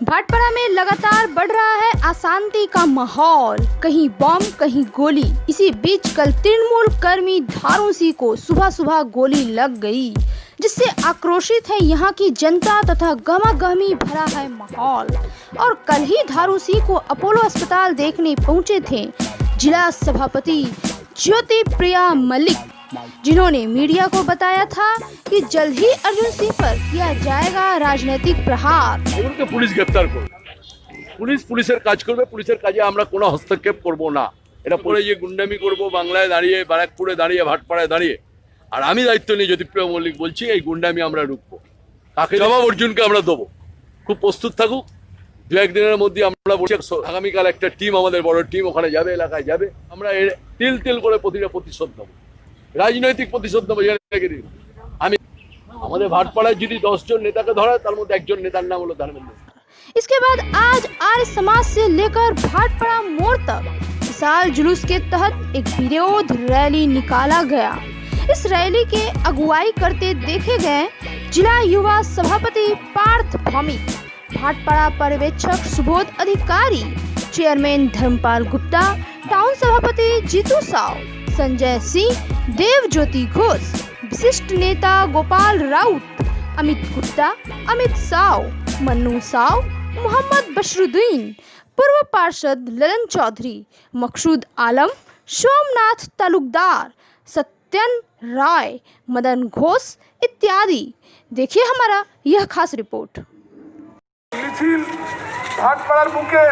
भाटपाड़ा में लगातार बढ़ रहा है अशांति का माहौल। कहीं बम कहीं गोली। इसी बीच कल तृणमूल कर्मी धारूसी को सुबह सुबह गोली लग गई, जिससे आक्रोशित है यहाँ की जनता तथा गहमा-गहमी भरा है माहौल। और कल ही धारूसी को अपोलो अस्पताल देखने पहुंचे थे जिला सभापति ज्योति प्रिया मलिक, जिन्होंने मीडिया को बताया था कि जल्द ही अर्जुन सिंह पर किया जाएगा राजनीतिक प्रहार। पुलिस ग्रेप्तार करবে, পুলিশের কাজ করবে, পুলিশের কাজে আমরা কোনো হস্তক্ষেপ করব না। এটা পরে যে গুন্ডামি করব বাংলায় দাঁড়িয়ে, ব্যারাকপুরে দাঁড়িয়ে, ভাটপাড়ায় দাঁড়িয়ে, আর আমি দায়িত্ব নিয়ে জ্যোতিপ্রিয় মল্লিক বলছি এই গুন্ডামি আমরা রুখবো। তাকে জবাব অর্জুনকে আমরা দেবো। খুব প্রস্তুত থাকুক, দু একদিনের মধ্যে আমরা বলছি আগামীকাল একটা টিম, আমাদের বড় টিম ওখানে যাবে, এলাকায় যাবে। আমরা তিল তিল করে প্রতিটা প্রতিশোধ নেবো, রাজনৈতিক প্রতিশোধ নেবো। আমি আমাদের भाटपाड़ा যদি 10 জন নেতাকে ধরা, তার মধ্যে একজন নেতার নাম হলো धर्मेंद्र। इसके बाद आज आर्य समाज से लेकर भाटपाड़ा मोड़ तक विशाल जुलूस के तहत एक विरोध रैली निकाला गया। इस रैली के अगुवाई करते देखे गए जिला युवा सभापति पार्थ भौमिक, भाटपाड़ा पर्यवेक्षक सुबोध अधिकारी, चेयरमैन धर्मपाल गुप्ता, टाउन सभापति जीतू साव, संजय सिंह, देव ज्योति घोष, विशिष्ट नेता गोपाल राउत, अमित गुप्ता, अमित साव, मन्नू साव, मोहम्मद बशरुद्दीन, पूर्व पार्षद ललन चौधरी, मकसूद आलम, सोमनाथ तालुकदार, सत्यन राय, मदन घोष इत्यादि। देखिए हमारा यह खास रिपोर्ट। मिছিল ভাটপাড়ার বুকে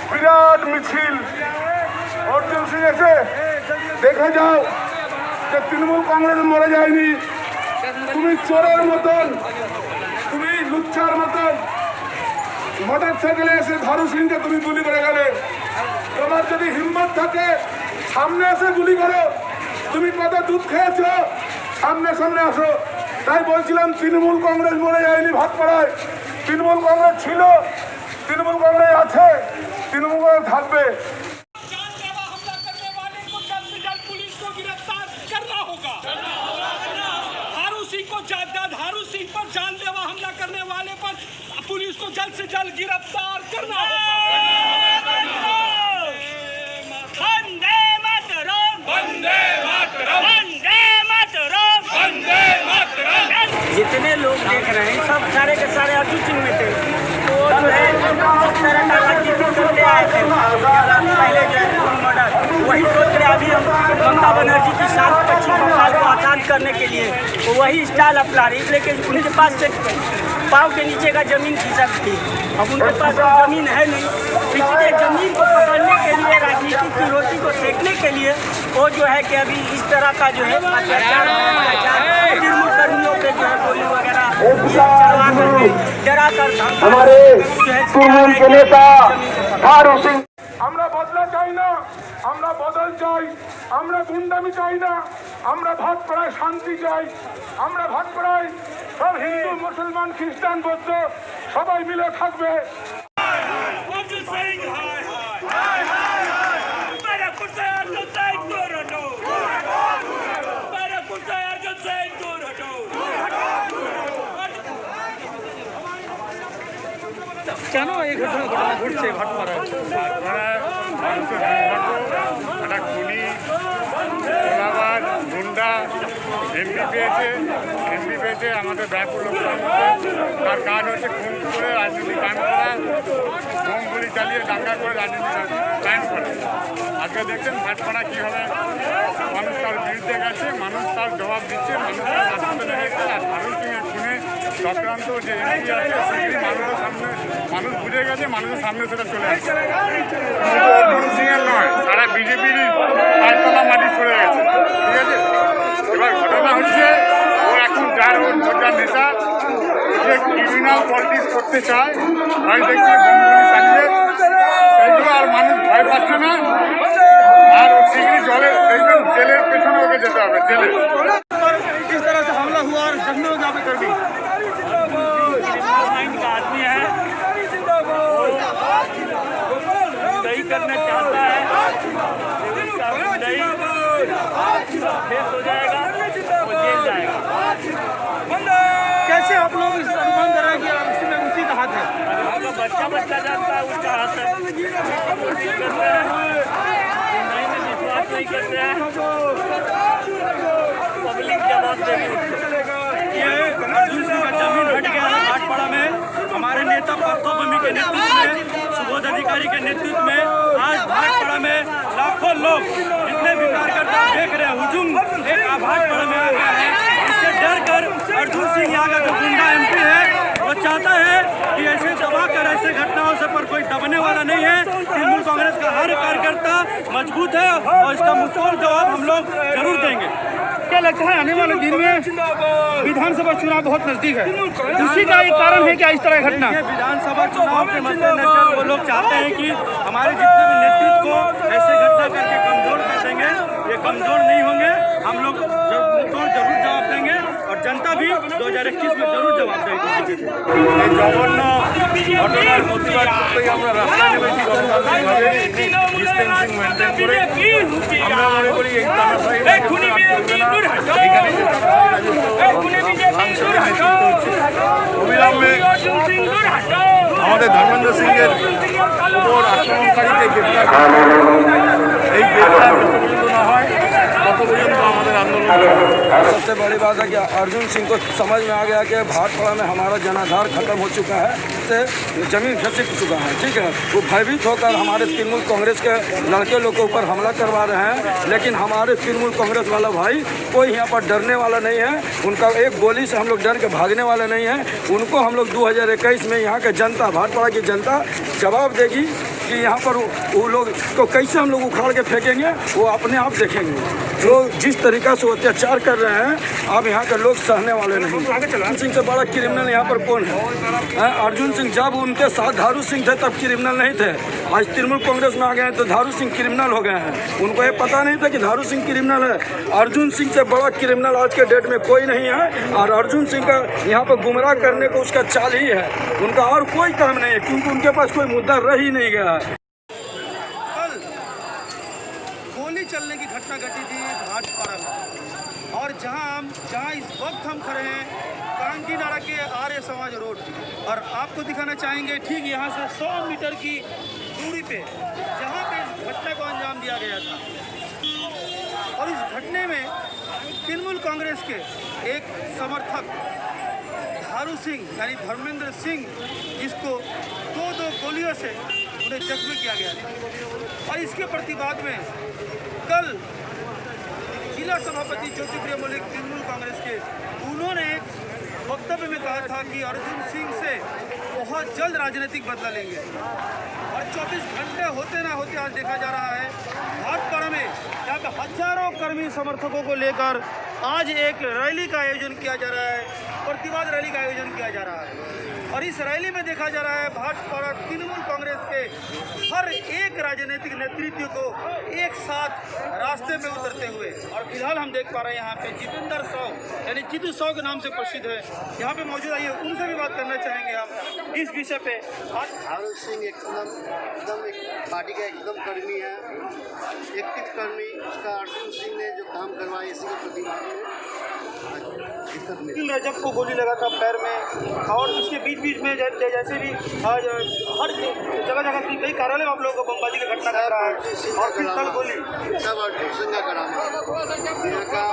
বিরাট মিছিল। অর্জুন সিং এসে দেখে যাও যে তৃণমূল কংগ্রেস মরে যায়নি। তুমি চোরের মতন, তুমি লুচ্চার মতন মোটর সাইকেলে এসে ধারু সিংকে তুমি গুলি করে গেলে। তোমার যদি হিম্মত থাকে সামনে এসে গুলি করো। তুমি কত দুধ খেয়েছো, সামনে সামনে আসো। তাই বলছিলাম তৃণমূল কংগ্রেস মরে যায়নি ভাটপাড়ায়। তৃণমূল কংগ্রেস ছিল, তৃণমূল কংগ্রেস আছে, তৃণমূল কংগ্রেস থাকবে। धारू सिंह पर जानलेवा हमला करने वाले पर पुलिस को जल्द से जल्द गिरफ्तार करना होगा। वंदे मातरम, वंदे मातरम, वंदे मातरम, वंदे मातरम। जितने लोग देख रहे हैं सब सारे के सारे अर्जुन सिंह में थे। तो जो है इस तरह का राजनीति करते आए थे पहले जो मर्डर, वही सोच रहे अभी हम ममता बनर्जी की शांत पश्चिम बंगाल को आजाद करने के लिए वो वही स्टाइल अपना रही। लेकिन उनके पास से पाँव के नीचे का जमीन खिसक थी, अब उनके पास जमीन है नहीं। इसलिए जमीन को पकड़ने के लिए, राजनीति की रोटी को सेकने के लिए वो जो है कि अभी इस तरह का जो है तृणमूल कर्मियों पे जो है गोली वगैरह चलवा करके डरा कर हमारे तृणमूल के नेता धारू सिंह। আমরা বদলা চাই না, আমরা বদল চাই, আমরা গুন্ডামি চাই না, আমরা ভাটপাড়ায় শান্তি চাই। আমরা ভাটপাড়ায় সব হিন্দু, মুসলমান, খ্রিস্টান, বৌদ্ধ সবাই মিলে থাকবে। কেন এই ঘটনা ঘটছে ভাটপাড়ায়? একটা খুনি, তোলাবাজ, গুন্ডা এমপি পেয়েছে আমাদের ব্যাপক লোক। তার কাজ হচ্ছে খুন করে রাজনীতি কায়েম করা, বোম গুলি চালিয়ে দাঙ্গা করে রাজনীতি কায়েম করা। আজকে দেখছেন ভাটপাড়া কীভাবে মানুষ তার বিরুদ্ধে গেছে, মানুষ তার জবাব দিচ্ছে, মানুষ তার রাজনীতি লেগেছে। আর ভারত সিংয়ের খুনে চক্রান্ত যে এমপি আছে সেগুলি মানুষের সামনে, মানুষ বুঝে গেছে, মানুষের সামনে সেটা চলে আসছে। অর্জুন সিংয়ের নয়, তারা বিজেপির পাঁচতলা মাটি সরে গেছে, ঠিক আছে। এবার ঘটনা হচ্ছে ও এখন যার নেতা যে ক্রিমিনাল পলিটিক্স করতে চায়, ভয় দেখিয়ে বোমগুলি চালিয়ে, সেইগুলো আর মানুষ ভয় পাচ্ছে না। আর ও শিগগিরই জেলের পেছনে ওকে যেতে হবে, জেলে। इस तरह से हमला हुआ और जख्मी हो जाए कर दी। आदमी है सही करना चाहता है, फेस हो जाएगा, वो जेल जाएगा। कैसे आप लोग इस अनुमान कर रहे हैं कि उसी का हाथ है? बच्चा जानता है उसका हाथ है। कोशिश करते हैं, नहीं में विश्वास नहीं करते हैं, पब्लिक जवाब देगी। ये अर्जुन सिंह का जमीन हट गया है भाटपाड़ा में। हमारे नेता प्रताप बमी के नेतृत्व में, सुबोध अधिकारी के नेतृत्व में आज भाटपाड़ा में लाखों लोग जितने भी कार्यकर्ता देख रहे हैं हुजूम एक भाटपाड़ा में आ गया है। इससे डर कर अर्जुन सिंह यहाँ का जो गुंडा MP है वो चाहता है कि ऐसे दबाकर ऐसे घटनाओं से पर कोई दबने वाला नहीं है। तृणमूल कांग्रेस का हर कार्यकर्ता मजबूत है और इसका मुंहतोड़ जवाब हम लोग जरूर देंगे। क्या लगता है आने वाले दिन में विधानसभा चुनाव बहुत नजदीक है, उसी का एक कारण है क्या इस तरह घटना? विधानसभा चुनाव के मद्देनजर वो लोग चाहते हैं कि हमारे जितने भी नेतृत्व को ऐसे घटना करके कमजोर कर देंगे। ये कमजोर नहीं होंगे, हम लोग जरूर जवाब देंगे और जनता भी 2021 में जरूर जवाब देगी। এই জঘন্য ঘটনার প্রতিবাদ করতেই আমরা রাস্তায় নেমেছি গণতান্ত্রিকভাবে ডিস্টেন্সিং মেনটেন করে। আমরা মনে করি এই তানাশাহী রাজত্ব আর চলবে না। এখানে যে তানাশাহী রাজত্ব ভাঙচুরের নেতৃত্ব হচ্ছে, অবিলম্বে আমাদের ধর্মেন্দ্র সিংয়ের উপর আক্রমণকারীকে গ্রেপ্তার করতে হবে। এই গ্রেপ্তার যত পর্যন্ত না হয় তত পর্যন্ত আমাদের আন্দোলন চলবে। सबसे बड़ी बात है कि अर्जुन सिंह को समझ में आ गया कि भाटपाड़ा में हमारा जनाधार खत्म हो चुका है, से जमीन खिसक चुका है। ठीक है, वो भयभीत होकर हमारे तृणमूल कांग्रेस के लड़के लोग के ऊपर हमला करवा रहे हैं, लेकिन हमारे तृणमूल कांग्रेस वाला भाई कोई यहाँ पर डरने वाला नहीं है। उनका एक गोली से हम लोग डर के भागने वाले नहीं हैं। उनको हम लोग 2021 में यहाँ के जनता, भाटपाड़ा की जनता जवाब देगी कि यहाँ पर वो लोग को कैसे हम लोग उखाड़ के फेंकेंगे, वो अपने आप देखेंगे। जो जिस तरीका से अत्याचार कर रहे हैं अब यहाँ के लोग सहने वाले नहीं। अर्जुन सिंह से बड़ा क्रिमिनल यहाँ पर कौन है? अर्जुन सिंह जब उनके साथ धारू सिंह थे तब क्रिमिनल नहीं थे। आज तृणमूल कांग्रेस में आ गए हैं तो धारू सिंह क्रिमिनल हो गए हैं। उनको ये पता नहीं था कि धारू सिंह क्रिमिनल है। अर्जुन सिंह से बड़ा क्रिमिनल आज के डेट में कोई नहीं है और अर्जुन सिंह का यहाँ पर गुमराह करने को उसका चाल ही है। उनका और कोई काम नहीं है क्योंकि उनके पास कोई मुद्दा रह ही नहीं गया है। कल गोली चलने की घटना घटी थी भाटपाड़ा में और जहां इस वक्त हम खड़े हैं कांकी नारा के आर्य समाज रोड और आपको दिखाना चाहेंगे ठीक यहाँ से 100 मीटर की दूरी पे जहाँ पे इस घटना को अंजाम दिया गया था। और इस घटने में तृणमूल कांग्रेस के एक समर्थक धारू सिंह यानी धर्मेंद्र सिंह, जिसको दो गोलियों से उन्हें जख्मी किया गया था। और इसके प्रतिवाद में कल जिला सभापति ज्योतिप्रिय मलिक तृणमूल कांग्रेस के उन्होंने एक वक्तव्य में कहा था कि अर्जुन सिंह से बहुत जल्द राजनीतिक बदला लेंगे। और 24 घंटे होते ना होते आज देखा जा रहा है भाटपाड़ा में यहाँ पे हजारों कर्मी समर्थकों को लेकर आज एक रैली का आयोजन किया जा रहा है, प्रतिवाद रैली का आयोजन किया जा रहा है। और इस रैली में देखा जा रहा है भाटपाड़ा तृणमूल कांग्रेस के हर एक राजनीतिक नेतृत्व को एक साथ रास्ते में उतरते हुए। और फिलहाल हम देख पा रहे हैं यहाँ पे जितेंद्र साव यानी जीतू साव के नाम से प्रसिद्ध है, यहाँ पे मौजूद आइए उनसे भी बात करना चाहेंगे हम इस विषय पे। धारू सिंह एकदम एक पार्टी का एकदम कर्मी है, एक्टिव कर्मी। उसका अर्जुन सिंह ने जो काम करवाया इसी के प्रतिवाद में रजब को गोली लगा था पैर में और इसके बीच में जैसे भी आज हर जगह की कई कार्यालय में आप लोगों को बमबाजी का घटना कर रहा है और फिर कल गोली सब अर्जुन सिंह का करामा। यहाँ का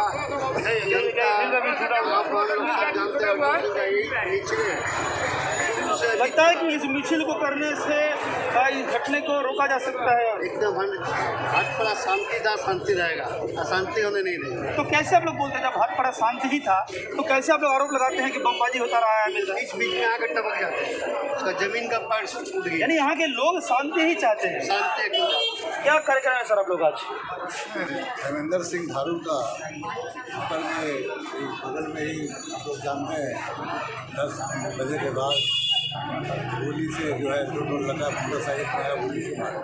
जनता आप लोग सब जानते हैं अर्जुन सिंह का यही निचले है। लगता है कि इस मिছিল को करने से इस घटने को रोका जा सकता है। एकदम भाटपाड़ा शांति था, शांति रहेगा, अशांति होने नहीं देंगे। तो कैसे आप लोग बोलते हैं जब भाटपाड़ा शांति ही था तो कैसे आप लोग आरोप लगाते हैं कि बमबाजी होता रहा है? बीच में आकर टपक जाते हैं, उसका जमीन का पार्ट टूट गया। यानी यहाँ के लोग शांति ही चाहते हैं। शांति क्या कार्यक्रम है सर आप लोग आज? धर्मेंद्र सिंह धारू का ऊपर में बगल में ही आप लोग जानते हैं 10 बजे के बाद गोली से जो है दो लगा मोटरसाइकिल में आया गोली से मारा।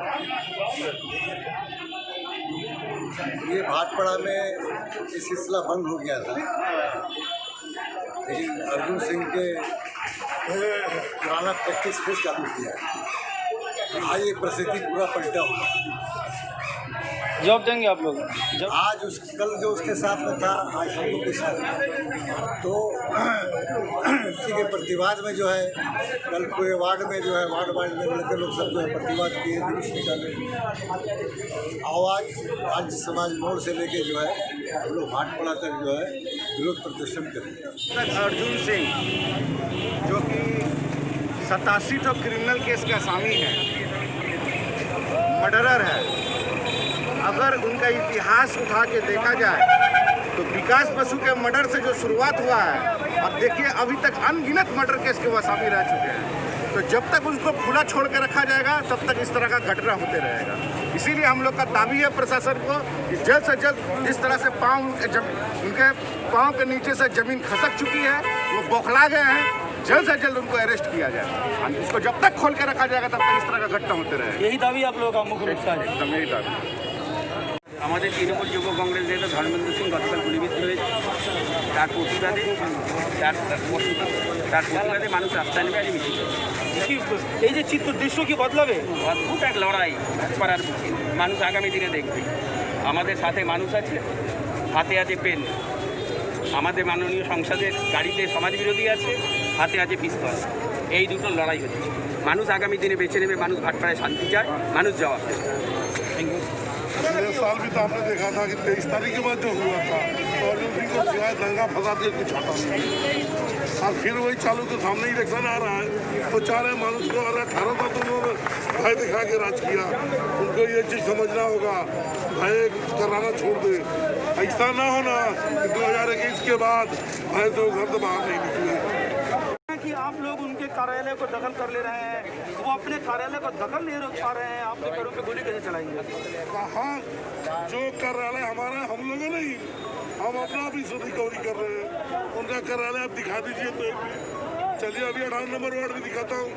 ये भाटपाड़ा में ये सिलसिला बंद हो गया था, लेकिन अर्जुन सिंह के पुराना प्रैक्टिस फिर चालू किया है। आज ये परिस्थिति पूरा पलटा हुआ। जवाब देंगे आप लोग? आज कल जो उसके साथ में था, आज हम लोग के साथ तो इसी के प्रतिवाद में जो है कल पूरे वार्ड में जो है वार्ड में लड़के लोग सब जो है प्रतिवाद किए, जुलूस निकाले, आवाज़ राज्य समाज मोड़ से लेके जो है हम लोग भाटपाड़ा तक जो है विरोध प्रदर्शन करें। अर्जुन सिंह जो कि 87 क्रिमिनल केस का आसामी है, मर्डरर है, अगर उनका इतिहास उठा के देखा जाए तो विकास बसु के मर्डर से जो शुरुआत हुआ है, अब देखिए अभी तक अनगिनत मर्डर केस के वो आसामी रह चुके हैं। तो जब तक उसको खुला छोड़ के रखा जाएगा तब तक इस तरह का घटना होते रहेगा। इसीलिए हम लोग का दावी है प्रशासन को कि जल्द से जल्द जिस तरह से उनके पाँव के नीचे से जमीन खसक चुकी है, वो बौखला गए हैं, जल्द से जल्द उनको अरेस्ट किया जाए। उसको जब तक खोल के रखा जाएगा तब तक इस तरह का घटना होते रहेगा। यही दावी आप लोगों का मुख्य रूप से एकदम यही दावी। আমাদের তৃণমূল যুব কংগ্রেস নেতা ধর্মেন্দ্র সিং গতকাল গুলিবিদ্ধ হয়েছে। তার প্রতিবাদে মানুষ রাস্তায় নেমে আজ মিছিল। এই যে চিত্র দৃশ্য কি বদলাবে? অদ্ভুত এক লড়াই ভাটপাড়ার বুকে। মানুষ আগামী দিনে দেখবে আমাদের সাথে মানুষ আছে, হাতে আছে পেন। আমাদের মাননীয় সংসদের গাড়িতে সমাজবিরোধী আছে, হাতে আছে পিস্তল। এই দুটো লড়াই হচ্ছে। মানুষ আগামী দিনে বেছে নেবে, মানুষ ভাটপাড়ায় শান্তি চায়, মানুষ জবাব দেবে। पिछले साल भी तो आपने देखा था कि 23 तारीख के बाद जो हुआ था तो अर्जुन सिंह को सिवाय दंगा फसाद के कुछ हटा नहीं, और फिर वही चालू तो सामने इलेक्शन आ रहा है तो चाह रहे मानुष को, और 18 था तो उन्होंने भय दिखा के राज किया। उनको ये चीज़ समझना होगा, भय कराना छोड़ दे। ऐसा ना होना कि 2021 के बाद भय तो घर से बाहर नहीं निकले। कि आप लोग उनके कार्यालय को दखल कर ले रहे हैं, वो अपने कार्यालय को दखल नहीं रोक पा रहे हैं, आपके घरों पे गोली कैसे चलाएंगे? कहाँ जो कार्यालय हमारा है, हम लोगों नहीं, हम अपना भी रिकवरी कर रहे हैं। उनका कार्यालय आप दिखा दीजिए तो चलिए अभी 18 नंबर वार्ड में दिखाता हूँ।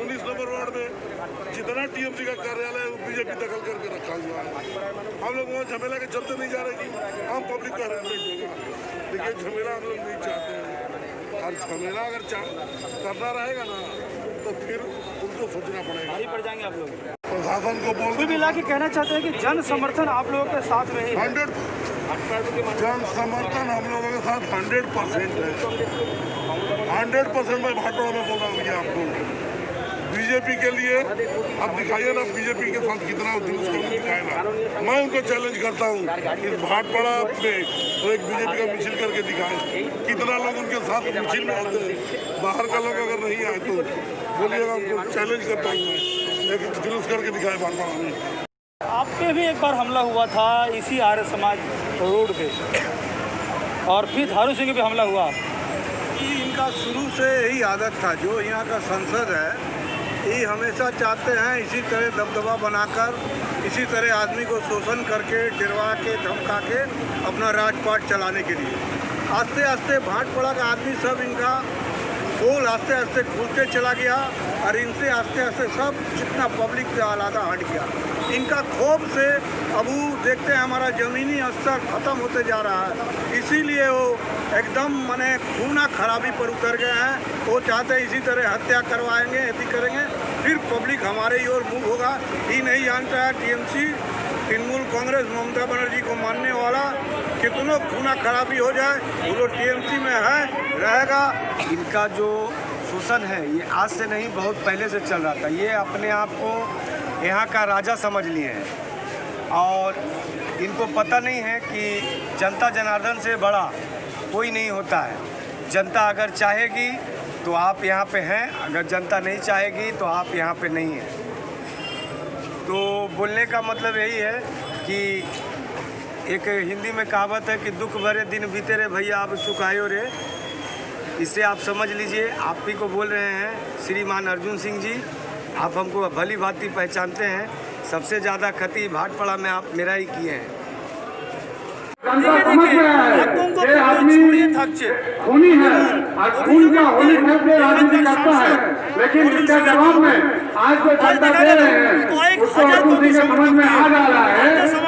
19 नंबर वार्ड में जितना टीएमसी का कार्यालय है वो बीजेपी दखल करके रखा हुआ है। हम लोग वहाँ झमेला के चलते नहीं जा रहे कि हम पब्लिक का अरेंजमेंट होगा, लेकिन झमेला हम लोग नहीं चाहते हैं। और झमेला अगर करना रहेगा ना तो फिर उनको सोचना पड़ेगा, भारी पड़ जाएंगे आप लोग। प्रशासन को बोल भी मिला के कहना चाहते हैं कि जन समर्थन आप लोगों के साथ में ही 100 जन समर्थन हम लोगों के साथ 100% है। 100% मैं भाटपाड़ा में बोल रहा हूँ ये आपको। बीजेपी के लिए अब दिखाइए ना, बीजेपी के साथ कितना जुलूस दिखाएगा। मैं उनको चैलेंज करता हूँ इस भाटपाड़ा में तो एक बीजेपी का मिছিল करके दिखाएं, कितना लोग उनके साथ मिছিল में आते हैं। बाहर का लोग अगर नहीं आए तो बोलिएगा, उनको चैलेंज करता हूँ मैं, एक जुलूस करके दिखाए भाटपाड़ा में। आप पे भी एक बार हमला हुआ था इसी आर्य समाज रोड पे, और फिर धारू सिंह पे हमला हुआ। इनका शुरू से यही आदत था, जो यहाँ का संसद है ये हमेशा चाहते हैं इसी तरह दबदबा बनाकर, इसी तरह आदमी को शोषण करके, डरवा के, धमका के अपना राजपाट चलाने के लिए। आस्ते आस्ते भाटपाड़ा का आदमी सब इनका पोल आस्ते आस्ते खुलते चला गया, और इनसे आस्ते आस्ते सब जितना पब्लिक से आलादा हट गया। इनका खोफ से अब वो देखते हैं हमारा ज़मीनी स्तर ख़त्म होते जा रहा है, इसीलिए वो एकदम माने खूना खराबी पर उतर गए हैं। वो चाहते हैं इसी तरह हत्या करवाएंगे, ऐसी करेंगे, फिर पब्लिक हमारे ही ओर मूव होगा। ये नहीं जानता है टीएमसी, तृणमूल कांग्रेस, ममता बनर्जी को मानने वाला, कितनों खूना खराबी हो जाए वो लोग टीएमसी में है, रहेगा। इनका जो शोषण है ये आज से नहीं, बहुत पहले से चल रहा था। ये अपने आप को यहाँ का राजा समझ लिए हैं, और इनको पता नहीं है कि जनता जनार्दन से बड़ा कोई नहीं होता है। जनता अगर चाहेगी तो आप यहाँ पे हैं, अगर जनता नहीं चाहेगी तो आप यहाँ पे नहीं हैं। तो बोलने का मतलब यही है कि एक हिंदी में कहावत है कि दुख भरे दिन बीते रे भैया आप सुख आयो रे। इससे आप समझ लीजिए, आप ही को बोल रहे हैं श्रीमान अर्जुन सिंह जी, आप हमको भली भांति पहचानते हैं। सबसे ज़्यादा क्षति भाटपाड़ा में आप मेरा ही किए हैं। जनता समझ रहा है ये आदमी खूनी है, और खून का होली खेलते राजनीति करता है, लेकिन इसका जवाब में आज जो जनता दे रहे हैं उसको अर्जुन सिंह के समझ में आ जा रहा है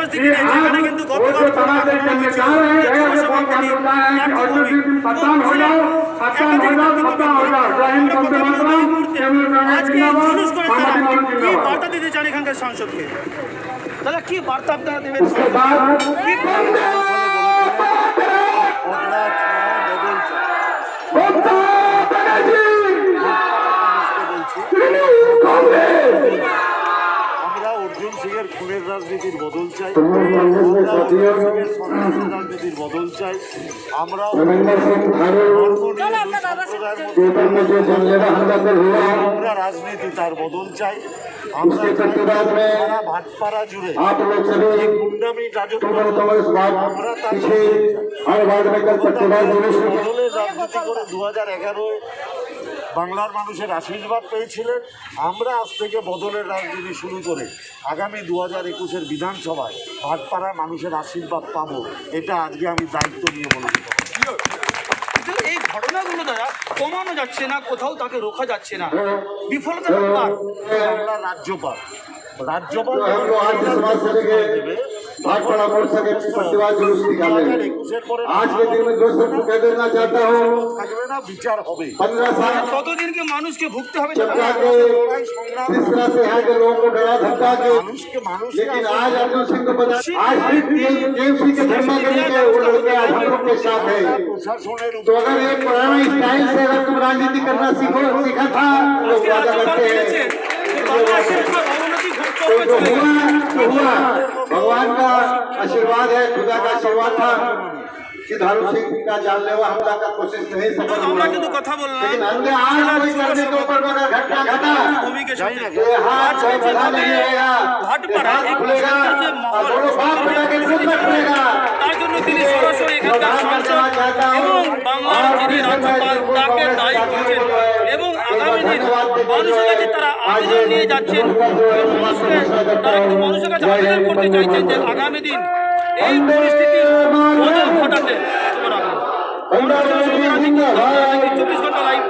कि आज वो जो तनाज़े करने जा रहे हैं, जगह से बहुत बात होता है कि अर्जुन सिंह पत्तान हो जाओ, पत्तान हो जाओ, पत्ता हो जाओ। जय हिंद, वंदे मातरम, तृणमूल कांग्रेस जिंदाबाद, समाजवादी जिंदाबाद। বার্তা দিতে চান এখানকার সাংসদকে? দাদা কি বার্তা আপনারা দেবেন? আমরা অর্জুন সিং এর খুনের রাজনীতির বদল চাই, আমরা অর্জুন সিং এর সন্ত্রাসের রাজনীতির বদল চাই, আমরা আমরা রাজনীতি তার বদল চাই। আমরা সারা ভাটপাড়া জুড়ে গুন্ডামি রাজত্ব আমরা তার বদলের রাজনীতি করে 2011 বাংলার মানুষের আশীর্বাদ পেয়েছিলেন। আমরা আজ থেকে বদলের রাজনীতি শুরু করে আগামী 2021-এর বিধানসভায় ভাটপাড়ার মানুষের আশীর্বাদ পাবো, এটা আজকে আমি দায়িত্ব নিয়ে বলে দিতে পারি। এই ঘটনাগুলো দ্বারা কমানো যাচ্ছে না, কোথাও তাকে রোখা যাচ্ছে না, বিফলতা বাংলার রাজ্যপাল দেবে भाटपाड़ा मोड़ से प्रतिवाद जुलूस निकाले। आज के दिन में दोस्तों को कह देना चाहता हूँ, বিচার হবে। 15 साल কতদিনকে মানুষকে ভুগতে হবে? चमका के जिस तरह से यहाँ के लोगों को डरा धमका के, लेकिन आज अर्जुन सिंह को पता, आज भी टीएमसी के धर्मा करने के वो लड़के आज हम लोग के साथ है। तो अगर एक पुराना स्टाइल से अगर तुम राजनीति करना सीखा था, लोग वादा करते हैं तो हुआ। भगवान का आशीर्वाद है, खुदा का आशीर्वाद था कि धारू सिंह का जानलेवा हमला का कोशिश नहीं सफल हुआ, लेकिन हमने आज कोई करने के ऊपर अगर घटना घटा ये हाथ से बना नहीं रहेगा, हाथ खुलेगा और दोनों बात बना के खुद में खुलेगा। তার জন্য তিনি সরাসরি এখানকার সাংসদ এবং বাংলার যিনি রাজ্যপাল তাকে দায়ী করছেন এবং আগামী দিন মানুষের কাছে তারা আবেদন নিয়ে যাচ্ছেন। তারা কিন্তু মানুষের কাছে আবেদন করতে চাইছেন যে আগামী দিন এই পরিস্থিতির বদল ঘটাতে তোমরা 24 ঘন্টা লাইভ।